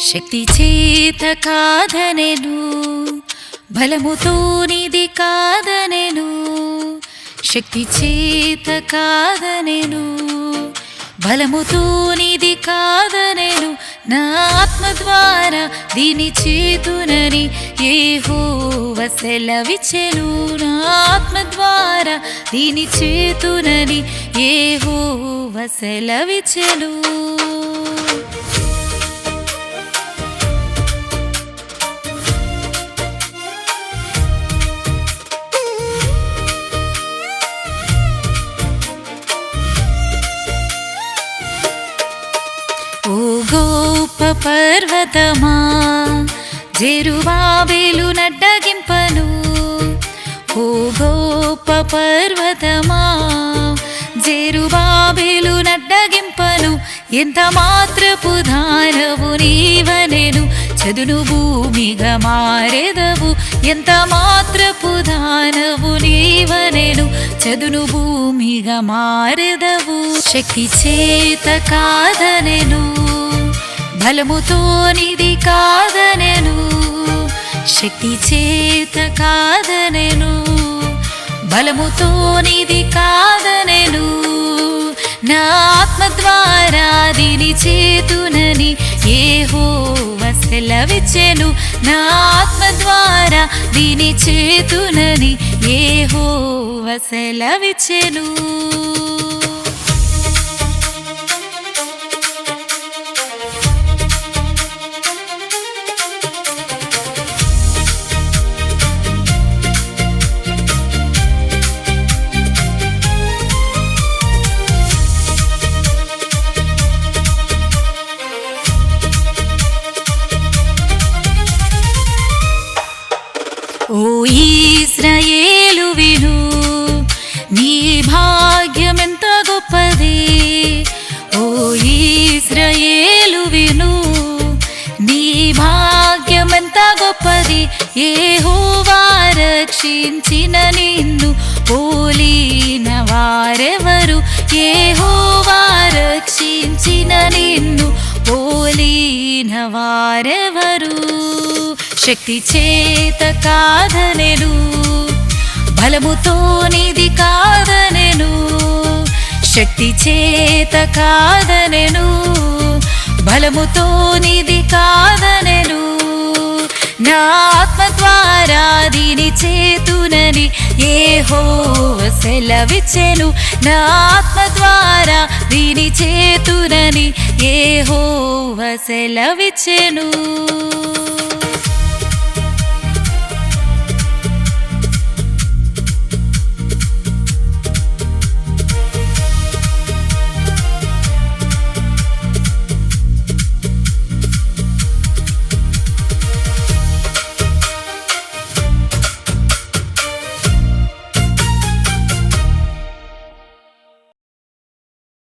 శక్తి చేత కాదనెను, బలముతో నిది కాదనెను. శక్తి చేత కాదనెను, బలముతో నిది కాదనెను. నా ఆత్మ ద్వారా దీని చేతునని యెహోవా సెలవిచ్చెను. నా ఆత్మ ద్వారా దీని చేతునని యెహోవా సెలవిచ్చెను. ఓ గొప్ప పర్వతమా, జెరుబాబెలు నడ్డగింపను. ఓ గొప్ప పర్వతమా, జెరుబాబెలు నడ్డగింపను. ఎంత మాత్రపు దానవు నీవనెను, చదును భూమిగా మారెదవు. ఎంత మాత్రపు దానవు నీవనెను, చదును భూమిగా మారెదవు. శక్తి చేత కాదనెను, బలముతో నిది కాదనెను. శక్తి చేత కాదనెను, బలముతో నిది కాదనెను. నా ఆత్మ ద్వారా దీని చేతునని యెహోవా సెలవిచ్చెను. నా ఆత్మ ద్వారా దీని చేతునని యెహోవా సెలవిచ్చెను. ఓ ఇశ్రాయేలు విను, నీ భాగ్యమెంత గొప్పది. ఓ ఇశ్రాయేలు విను, నీ భాగ్యమెంత గొప్పది. యెహోవా రక్షించిన నిన్ను పోలిన వారెవరు? యెహోవా రక్షించిన నిన్ను పోలిన వారెవరు? శక్తి చేత కాదనెను, బలముతో నిది కాదనెను. శక్తి చేత కాదనెను, బలముతో నిది కాదనెను. నా ఆత్మ ద్వారా దీని చేతునని యెహోవా సెలవిచ్చెను. నా ఆత్మ ద్వారా దీని చేతునని యెహోవా సెలవిచ్చెను.